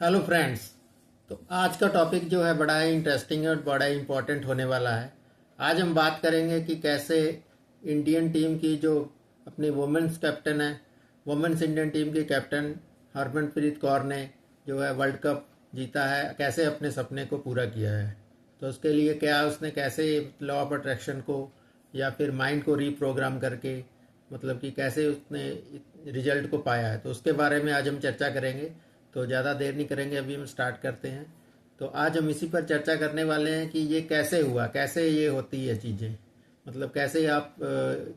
Hello friends. तो आज का टॉपिक जो है बड़ा ही इंटरेस्टिंग और बड़ा ही इम्पोर्टेंट होने वाला है। आज हम बात करेंगे कि कैसे इंडियन टीम की जो अपनी वुमेन्स कैप्टन है, वुमेन्स इंडियन टीम की कैप्टन हरमनप्रीत कौर ने जो है वर्ल्ड कप जीता है, कैसे अपने सपने को पूरा किया है। तो उसके लिए क्या उसने कैसे लॉ ऑफ अट्रैक्शन को या फिर माइंड को रीप्रोग्राम करके मतलब कि कैसे उसने रिजल्ट को पाया है, तो उसके बारे में आज हम चर्चा करेंगे। तो ज़्यादा देर नहीं करेंगे, अभी हम स्टार्ट करते हैं। तो आज हम इसी पर चर्चा करने वाले हैं कि ये कैसे हुआ, कैसे ये होती है चीज़ें, मतलब कैसे आप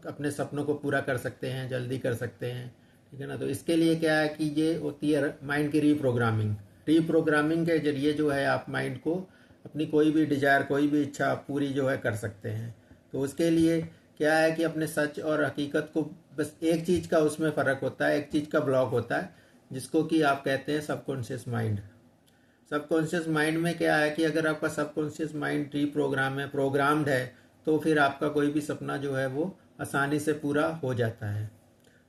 अपने सपनों को पूरा कर सकते हैं, जल्दी कर सकते हैं। ठीक है ना। तो इसके लिए क्या है कि ये होती है माइंड की रीप्रोग्रामिंग। रीप्रोग्रामिंग के जरिए जो है आप माइंड को अपनी कोई भी डिजायर, कोई भी इच्छा पूरी जो है कर सकते हैं। तो उसके लिए क्या है कि अपने सच और हकीकत को, बस एक चीज़ का उसमें फ़र्क होता है, एक चीज़ का ब्लॉक होता है जिसको कि आप कहते हैं सबकॉन्शियस माइंड। सबकॉन्शियस माइंड में क्या है कि अगर आपका सबकॉन्शियस माइंड रीप्रोग्राम है, प्रोग्राम्ड है, तो फिर आपका कोई भी सपना जो है वो आसानी से पूरा हो जाता है।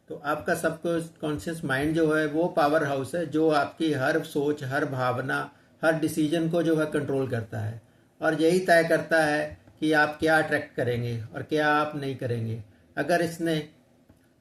तो आपका सबकॉन्शियस माइंड जो है वो पावर हाउस है जो आपकी हर सोच, हर भावना, हर डिसीजन को जो है कंट्रोल करता है और यही तय करता है कि आप क्या अट्रैक्ट करेंगे और क्या आप नहीं करेंगे। अगर इसने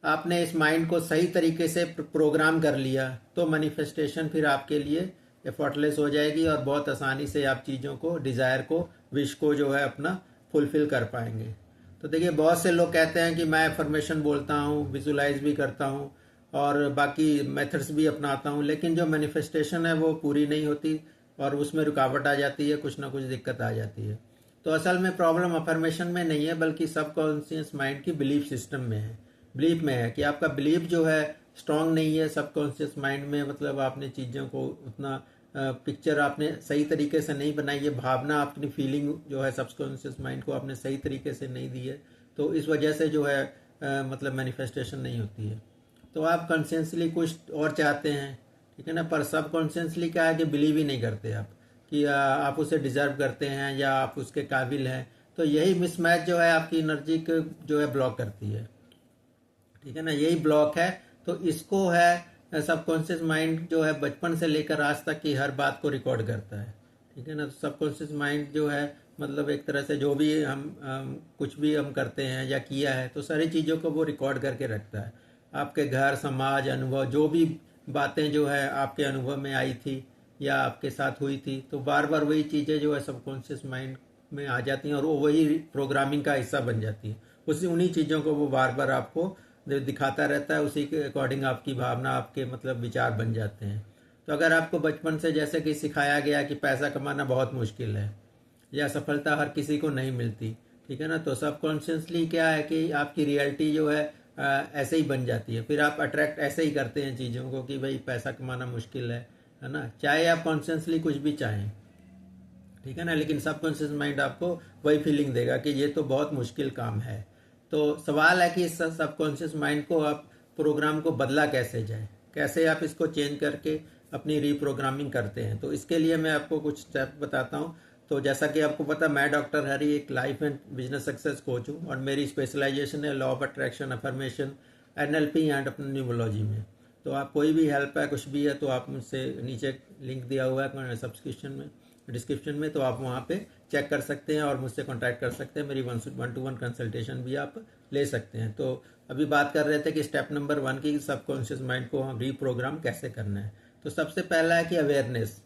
आपने इस माइंड को सही तरीके से प्रोग्राम कर लिया तो मैनिफेस्टेशन फिर आपके लिए एफर्टलेस हो जाएगी और बहुत आसानी से आप चीज़ों को, डिज़ायर को, विश को जो है अपना फुलफिल कर पाएंगे। तो देखिए, बहुत से लोग कहते हैं कि मैं एफर्मेशन बोलता हूँ, विजुलाइज भी करता हूँ और बाकी मेथड्स भी अपनाता हूँ, लेकिन जो मैनिफेस्टेशन है वो पूरी नहीं होती और उसमें रुकावट आ जाती है, कुछ ना कुछ दिक्कत आ जाती है। तो असल में प्रॉब्लम अफर्मेशन में नहीं है बल्कि सबकॉन्शियस माइंड की बिलीफ सिस्टम में है, बिलीफ में है कि आपका बिलीफ जो है स्ट्रांग नहीं है सबकॉन्शियस माइंड में। मतलब आपने चीज़ों को उतना पिक्चर आपने सही तरीके से नहीं बनाई है, भावना, अपनी फीलिंग जो है सबकॉन्शियस माइंड को आपने सही तरीके से नहीं दी है। तो इस वजह से जो है मतलब मैनिफेस्टेशन नहीं होती है। तो आप कॉन्शियसली कुछ और चाहते हैं, ठीक है ना, पर सबकॉन्शियसली क्या है कि बिलीव ही नहीं करते आप कि आप उसे डिजर्व करते हैं या आप उसके काबिल हैं। तो यही मिसमैच जो है आपकी एनर्जी को जो है ब्लॉक करती है। ठीक है ना, यही ब्लॉक है। तो इसको है सबकॉन्शियस माइंड जो है बचपन से लेकर आज तक की हर बात को रिकॉर्ड करता है। ठीक है ना। तो सबकॉन्शियस माइंड जो है मतलब एक तरह से जो भी हम कुछ भी हम करते हैं या किया है तो सारी चीज़ों को वो रिकॉर्ड करके रखता है। आपके घर, समाज, अनुभव, जो भी बातें जो है आपके अनुभव में आई थी या आपके साथ हुई थी, तो बार बार वही चीज़ें जो है सबकॉन्शियस माइंड में आ जाती हैं और वो वही प्रोग्रामिंग का हिस्सा बन जाती है। उसी उन्हीं चीज़ों को वो बार बार आपको दिखाता रहता है, उसी के अकॉर्डिंग आपकी भावना, आपके मतलब विचार बन जाते हैं। तो अगर आपको बचपन से जैसे कि सिखाया गया कि पैसा कमाना बहुत मुश्किल है या सफलता हर किसी को नहीं मिलती, ठीक है ना, तो सबकॉन्शियसली क्या है कि आपकी रियलिटी जो है ऐसे ही बन जाती है। फिर आप अट्रैक्ट ऐसे ही करते हैं चीज़ों को कि भाई पैसा कमाना मुश्किल है ना, चाहे आप कॉन्शियसली कुछ भी चाहें, ठीक है ना, लेकिन सबकॉन्शियस माइंड आपको वही फीलिंग देगा कि ये तो बहुत मुश्किल काम है। तो सवाल है कि इस सबकॉन्शियस माइंड को आप प्रोग्राम को बदला कैसे जाए, कैसे आप इसको चेंज करके अपनी रीप्रोग्रामिंग करते हैं। तो इसके लिए मैं आपको कुछ स्टेप बताता हूँ। तो जैसा कि आपको पता, मैं डॉक्टर हरी एक life and business success coach हूँ और मेरी स्पेशलाइजेशन है law of attraction, affirmation, NLP and अपनी न्यूमोलॉजी में। तो आप कोई भी हेल्प है, कुछ भी है, तो आप मुझसे नीचे लिंक दिया हुआ है सब्सक्रिप्शन में, डिस्क्रिप्शन में, तो आप वहाँ पे चेक कर सकते हैं और मुझसे कांटेक्ट कर सकते हैं। मेरी 1-to-1 कंसल्टेशन भी आप ले सकते हैं। तो अभी बात कर रहे थे कि स्टेप नंबर 1 की सबकॉन्शियस माइंड को हम रीप्रोग्राम कैसे करना है। तो सबसे पहला है कि अवेयरनेस।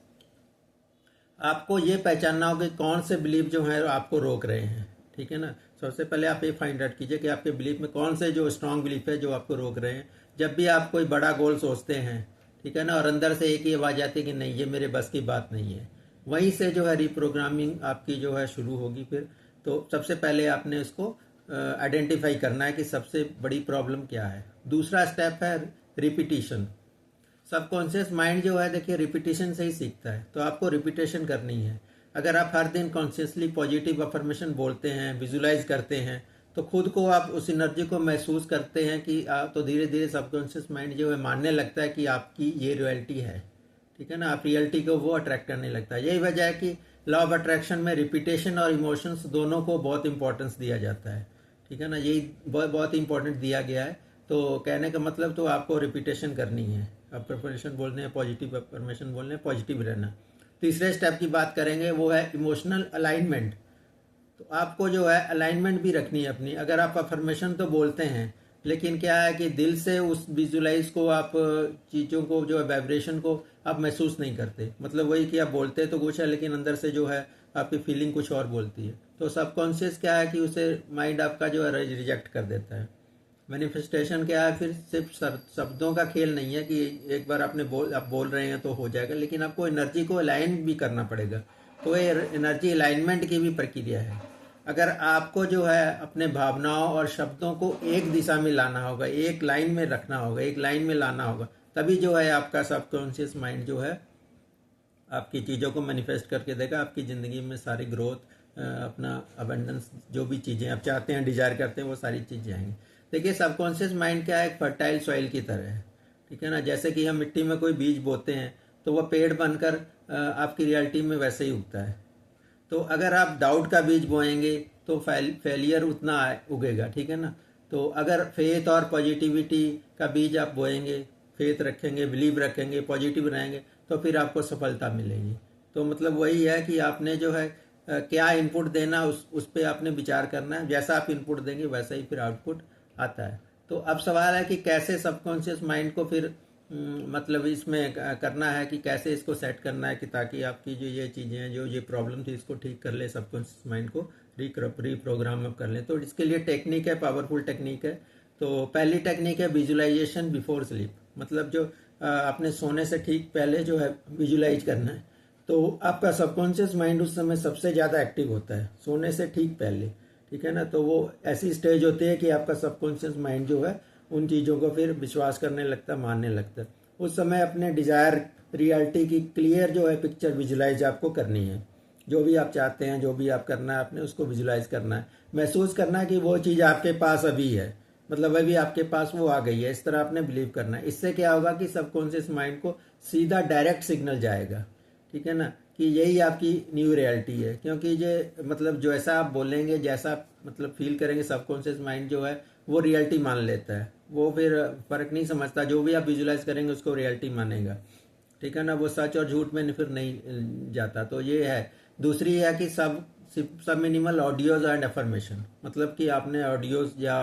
आपको ये पहचानना होगा कि कौन से बिलीफ जो है आपको रोक रहे हैं। ठीक है ना। सबसे पहले आप ये फाइंड आउट कीजिए कि आपके बिलीफ में कौन से जो स्ट्रांग बिलीफ है जो आपको रोक रहे हैं। जब भी आप कोई बड़ा गोल सोचते हैं, ठीक है ना, और अंदर से एक ही आवाज़ आती है कि नहीं, ये मेरे बस की बात नहीं है, वहीं से जो है रिप्रोग्रामिंग आपकी जो है शुरू होगी। फिर तो सबसे पहले आपने इसको आइडेंटिफाई करना है कि सबसे बड़ी प्रॉब्लम क्या है। दूसरा स्टेप है रिपीटिशन। सबकॉन्शियस माइंड जो है देखिए रिपीटिशन से ही सीखता है, तो आपको रिपीटेशन करनी है। अगर आप हर दिन कॉन्शियसली पॉजिटिव अफर्मेशन बोलते हैं, विजुलाइज करते हैं, तो खुद को आप उस एनर्जी को महसूस करते हैं कि तो धीरे धीरे सबकॉन्शियस माइंड जो है मानने लगता है कि आपकी ये रियलिटी है। ठीक है ना, आप रियलिटी को वो अट्रैक्ट करने लगता है। यही वजह है कि लॉ ऑफ अट्रैक्शन में रिपीटेशन और इमोशंस दोनों को बहुत इंपॉर्टेंस दिया जाता है। ठीक है ना, यही बहुत बहुत इंपॉर्टेंट दिया गया है। तो कहने का मतलब, तो आपको रिपीटेशन करनी है। अफर्मेशन बोलते हैं, पॉजिटिव अफर्मेशन बोलते हैं, पॉजिटिव रहना। तीसरे स्टेप की बात करेंगे, वो है इमोशनल अलाइनमेंट। तो आपको जो है अलाइनमेंट भी रखनी है अपनी। अगर आप अफर्मेशन तो बोलते हैं, लेकिन क्या है कि दिल से उस विजुलाइज को आप चीज़ों को जो है वाइब्रेशन को आप महसूस नहीं करते। मतलब वही कि आप बोलते तो कुछ है, लेकिन अंदर से जो है आपकी फीलिंग कुछ और बोलती है। तो सबकॉन्शियस क्या है कि उसे माइंड आपका जो है रिजेक्ट कर देता है। मैनिफेस्टेशन क्या है, फिर सिर्फ शब्दों का खेल नहीं है कि एक बार आप बोल रहे हैं तो हो जाएगा, लेकिन आपको एनर्जी को अलाइन भी करना पड़ेगा। तो ये एनर्जी अलाइनमेंट की भी प्रक्रिया है। अगर आपको जो है अपने भावनाओं और शब्दों को एक दिशा में लाना होगा, एक लाइन में रखना होगा, एक लाइन में लाना होगा, तभी जो है आपका सबकॉन्शियस माइंड जो है आपकी चीज़ों को मैनिफेस्ट करके देगा। आपकी ज़िंदगी में सारी ग्रोथ, अपना अबंडेंस, जो भी चीज़ें आप चाहते हैं, डिजायर करते हैं, वो सारी चीज़ें आएंगी। देखिए सबकॉन्शियस माइंड क्या है, एक फर्टाइल सॉइल की तरह है, ठीक है ना। जैसे कि हम मिट्टी में कोई बीज बोते हैं तो वह पेड़ बनकर आपकी रियलिटी में वैसे ही उगता है। तो अगर आप डाउट का बीज बोएंगे तो फेलियर उतना उगेगा, ठीक है ना। तो अगर फेथ और पॉजिटिविटी का बीज आप बोएंगे, फेथ रखेंगे, बिलीव रखेंगे, पॉजिटिव रहेंगे, तो फिर आपको सफलता मिलेगी। तो मतलब वही है कि आपने जो है क्या इनपुट देना, उस पर आपने विचार करना है। जैसा आप इनपुट देंगे वैसा ही फिर आउटपुट आता है। तो अब सवाल है कि कैसे सबकॉन्शियस माइंड को फिर मतलब इसमें करना है, कि कैसे इसको सेट करना है कि ताकि आपकी जो ये चीज़ें हैं, जो ये प्रॉब्लम थी, इसको ठीक कर ले, सबकॉन्शियस माइंड को रीप्रोग्राम कर ले। तो इसके लिए टेक्निक है, पावरफुल टेक्निक है। तो पहली टेक्निक है विजुलाइजेशन बिफोर स्लीप। मतलब जो आपने सोने से ठीक पहले जो है विजुलाइज करना है। तो आपका सबकॉन्शियस माइंड उस समय सबसे ज़्यादा एक्टिव होता है, सोने से ठीक पहले, ठीक है ना। तो वो ऐसी स्टेज होती है कि आपका सबकॉन्शियस माइंड जो है उन चीज़ों को फिर विश्वास करने लगता है, मानने लगता है। उस समय अपने डिज़ायर रियलिटी की क्लियर जो है पिक्चर विजुलाइज आपको करनी है। जो भी आप चाहते हैं, जो भी आप करना है, आपने उसको विजुलाइज करना है, महसूस करना है कि वो चीज़ आपके पास अभी है, मतलब अभी आपके पास वो आ गई है, इस तरह आपने बिलीव करना है। इससे क्या होगा कि सबकॉन्शियस माइंड को सीधा डायरेक्ट सिग्नल जाएगा, ठीक है ना, कि यही आपकी न्यू रियलिटी है। क्योंकि ये मतलब जैसा आप बोलेंगे, जैसा आप मतलब फील करेंगे, सबकॉन्शियस माइंड जो है वो रियलिटी मान लेता है। वो फिर फर्क नहीं समझता, जो भी आप विजुलाइज करेंगे उसको रियलिटी मानेगा, ठीक है ना। वो सच और झूठ में फिर नहीं जाता। तो ये है। दूसरी है कि सब मिनिमल ऑडियोज एंड अफर्मेशन। मतलब कि आपने ऑडियोज या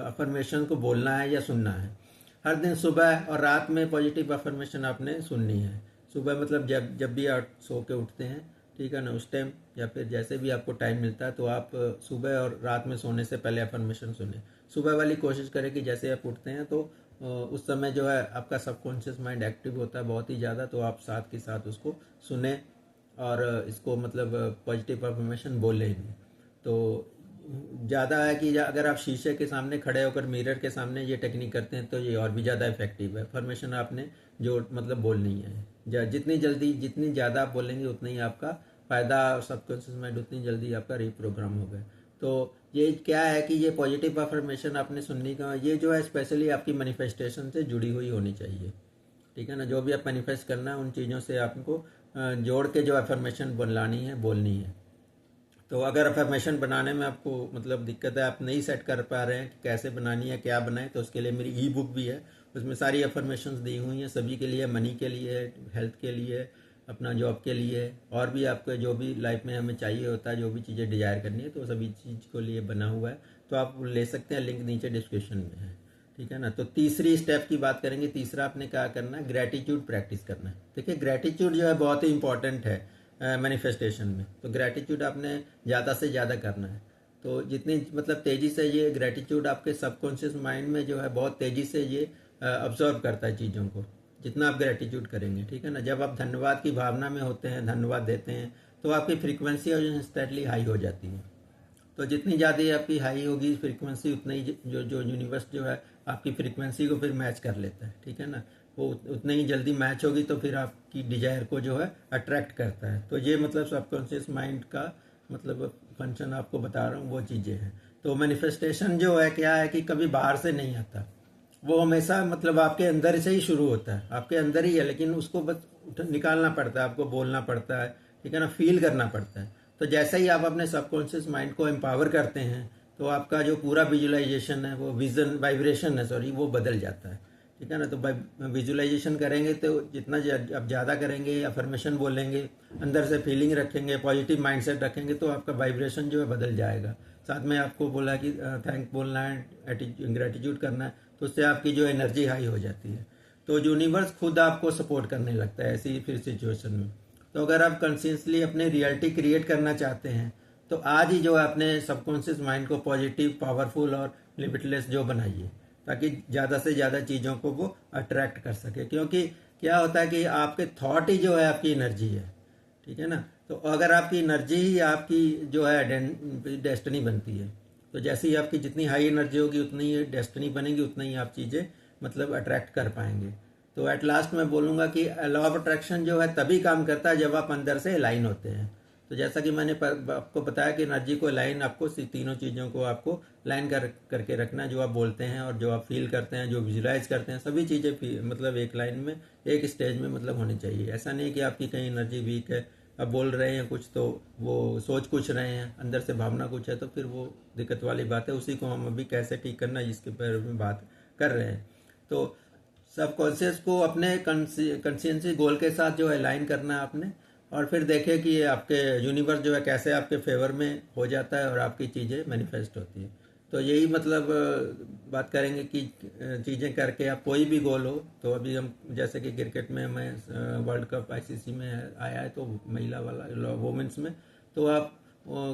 अफर्मेशन को बोलना है या सुनना है। हर दिन सुबह और रात में पॉजिटिव अफर्मेशन आपने सुननी है। सुबह मतलब जब भी आप सो के उठते हैं, ठीक है ना, उस टाइम या फिर जैसे भी आपको टाइम मिलता है, तो आप सुबह और रात में सोने से पहले अफर्मेशन सुने। सुबह वाली कोशिश करें कि जैसे आप उठते हैं तो उस समय जो है आपका सबकॉन्शियस माइंड एक्टिव होता है बहुत ही ज़्यादा, तो आप साथ के साथ उसको सुने और इसको मतलब पॉजिटिव अफर्मेशन बोलें भी। तो ज़्यादा है कि अगर आप शीशे के सामने खड़े होकर मिरर के सामने ये टेक्निक करते हैं तो ये और भी ज़्यादा इफेक्टिव है। अफर्मेशन आपने जो मतलब बोलनी है, जितनी ज़्यादा आप बोलेंगे उतना ही आपका फ़ायदा, सबकॉन्शियस माइंड उतनी जल्दी आपका रीप्रोग्राम होगा। तो ये क्या है कि ये पॉजिटिव अफर्मेशन आपने सुनने का, ये जो है स्पेशली आपकी मैनिफेस्टेशन से जुड़ी हुई होनी चाहिए, ठीक है ना। जो भी आप मैनिफेस्ट करना है उन चीज़ों से आपको जोड़ के जो अफर्मेशन बोलनी है। तो अगर अफर्मेशन बनाने में आपको मतलब दिक्कत है, आप नहीं सेट कर पा रहे हैं कि कैसे बनानी है, क्या बनाए, तो उसके लिए मेरी ई बुक भी है। उसमें सारी अफर्मेशंस दी हुई हैं सभी के लिए, मनी के लिए, हेल्थ के लिए, अपना जॉब के लिए, और भी आपको जो भी लाइफ में हमें चाहिए होता है, जो भी चीज़ें डिजायर करनी है, तो सभी चीज़ को लिए बना हुआ है। तो आप ले सकते हैं, लिंक नीचे डिस्क्रिप्शन में है, ठीक है ना। तो तीसरी स्टेप की बात करेंगे। तीसरा आपने क्या करना है, ग्रेटिट्यूड प्रैक्टिस करना है। देखिए ग्रेटिट्यूड जो है बहुत ही इंपॉर्टेंट है मैनिफेस्टेशन में। तो ग्रेटिट्यूड आपने ज़्यादा से ज़्यादा करना है। तो जितनी मतलब तेज़ी से ये ग्रेटिट्यूड आपके सबकॉन्शियस माइंड में जो है बहुत तेज़ी से ये ऑब्जर्व करता है चीज़ों को, जितना आप ग्रेटिट्यूड करेंगे, ठीक है ना। जब आप धन्यवाद की भावना में होते हैं, धन्यवाद देते हैं, तो आपकी फ्रीक्वेंसी इंस्टेंटली हाई हो जाती है। तो जितनी ज़्यादा आपकी हाई होगी फ्रीक्वेंसी, उतना ही जो यूनिवर्स जो है आपकी फ्रीक्वेंसी को फिर मैच कर लेता है, ठीक है ना। वो उतनी ही जल्दी मैच होगी तो फिर आपकी डिजायर को जो है अट्रैक्ट करता है। तो ये मतलब सबकॉन्शियस माइंड का मतलब फंक्शन आपको बता रहा हूँ, वो चीज़ें हैं। तो मैनिफेस्टेशन जो है क्या है कि कभी बाहर से नहीं आता, वो हमेशा मतलब आपके अंदर से ही शुरू होता है, आपके अंदर ही है, लेकिन उसको बस निकालना पड़ता है, आपको बोलना पड़ता है, ठीक है ना, फील करना पड़ता है। तो जैसे ही आप अपने सबकॉन्शियस माइंड को एम्पावर करते हैं, तो आपका जो पूरा विजुअलाइजेशन है, वो विजन वाइब्रेशन है, सॉरी, वो बदल जाता है, ठीक है ना। तो विजुअलाइजेशन करेंगे तो जितना आप ज़्यादा करेंगे, अफर्मेशन बोलेंगे, अंदर से फीलिंग रखेंगे, पॉजिटिव माइंडसेट रखेंगे, तो आपका वाइब्रेशन जो है बदल जाएगा। साथ में आपको बोला कि थैंक बोलना है, ग्रेटिट्यूड करना है, तो उससे आपकी जो एनर्जी हाई हो जाती है। तो यूनिवर्स खुद आपको सपोर्ट करने लगता है ऐसी फिर सिचुएशन में। तो अगर आप कंसियसली अपने रियलिटी क्रिएट करना चाहते हैं तो आज ही जो है अपने सबकॉन्शियस माइंड को पॉजिटिव, पावरफुल और लिमिटलेस जो बनाइए, ताकि ज़्यादा से ज़्यादा चीज़ों को वो अट्रैक्ट कर सके। क्योंकि क्या होता है कि आपके थॉट ही जो है आपकी एनर्जी है, ठीक है ना। तो अगर आपकी एनर्जी ही आपकी जो है डेस्टिनी बनती है, तो जैसे ही आपकी जितनी हाई एनर्जी होगी उतनी ही डेस्टिनी बनेगी, उतना ही आप चीज़ें मतलब अट्रैक्ट कर पाएंगे। तो एट लास्ट मैं बोलूँगा कि लॉ ऑफ अट्रैक्शन जो है तभी काम करता है जब आप अंदर से अलाइन होते हैं। तो जैसा कि मैंने आपको बताया कि एनर्जी को लाइन, आपको तीनों चीज़ों को आपको लाइन करके रखना है। जो आप बोलते हैं और जो आप फील करते हैं, जो विजुलाइज करते हैं, सभी चीज़ें मतलब एक लाइन में, एक स्टेज में मतलब होनी चाहिए। ऐसा नहीं कि आपकी कहीं एनर्जी वीक है, अब बोल रहे हैं कुछ तो वो सोच कुछ रहे हैं, अंदर से भावना कुछ है, तो फिर वो दिक्कत वाली बात है। उसी को हम अभी कैसे ठीक करना है जिसके बारे में बात कर रहे हैं। तो सबकॉन्शियस को अपने कंसियंसी गोल के साथ जो है लाइन करना है आपने, और फिर देखें कि आपके यूनिवर्स जो है कैसे आपके फेवर में हो जाता है और आपकी चीज़ें मैनिफेस्ट होती है। तो यही मतलब बात करेंगे कि चीज़ें करके आप कोई भी गोल हो, तो अभी हम जैसे कि क्रिकेट में हमें वर्ल्ड कप आईसीसी में आया है, तो महिला वाला वोमेंस में, तो आप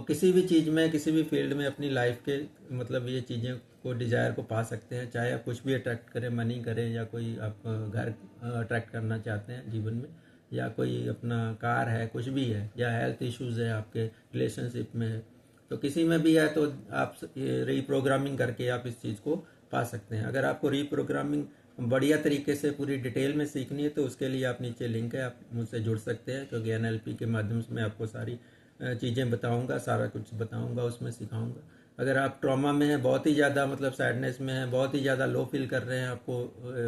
किसी भी चीज़ में, किसी भी फील्ड में अपनी लाइफ के मतलब ये चीज़ें को, डिज़ायर को पा सकते हैं। चाहे आप कुछ भी अट्रैक्ट करें, मनी करें, या कोई आप घर अट्रैक्ट करना चाहते हैं जीवन में, या कोई अपना कार है, कुछ भी है, या हेल्थ इश्यूज़ है आपके रिलेशनशिप में है, तो किसी में भी है, तो आप रीप्रोग्रामिंग करके आप इस चीज़ को पा सकते हैं। अगर आपको रीप्रोग्रामिंग बढ़िया तरीके से पूरी डिटेल में सीखनी है तो उसके लिए आप नीचे लिंक है, आप मुझसे जुड़ सकते हैं। क्योंकि एनएलपी के माध्यम से मैं आपको सारी चीज़ें बताऊंगा, सारा कुछ बताऊंगा, उसमें सिखाऊंगा। अगर आप ट्रॉमा में हैं, बहुत ही ज़्यादा मतलब सैडनेस में है, बहुत ही ज़्यादा लो फील कर रहे हैं, आपको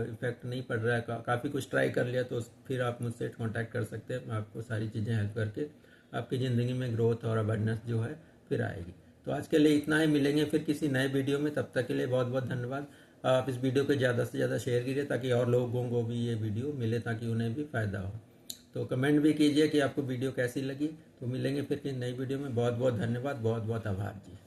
इफेक्ट नहीं पड़ रहा है, काफ़ी कुछ ट्राई कर लिया, तो फिर आप मुझसे कांटेक्ट कर सकते हैं। मैं आपको सारी चीज़ें हेल्प करके आपकी ज़िंदगी में ग्रोथ और अवेयरनेस जो है फिर आएगी। तो आज के लिए इतना ही, मिलेंगे फिर किसी नए वीडियो में। तब तक के लिए बहुत बहुत धन्यवाद। आप इस वीडियो को ज़्यादा से ज़्यादा शेयर कीजिए ताकि और लोगों को भी ये वीडियो मिले, ताकि उन्हें भी फ़ायदा हो। तो कमेंट भी कीजिए कि आपको वीडियो कैसी लगी। तो मिलेंगे फिर किसी नई वीडियो में। बहुत बहुत धन्यवाद, बहुत बहुत आभार जी।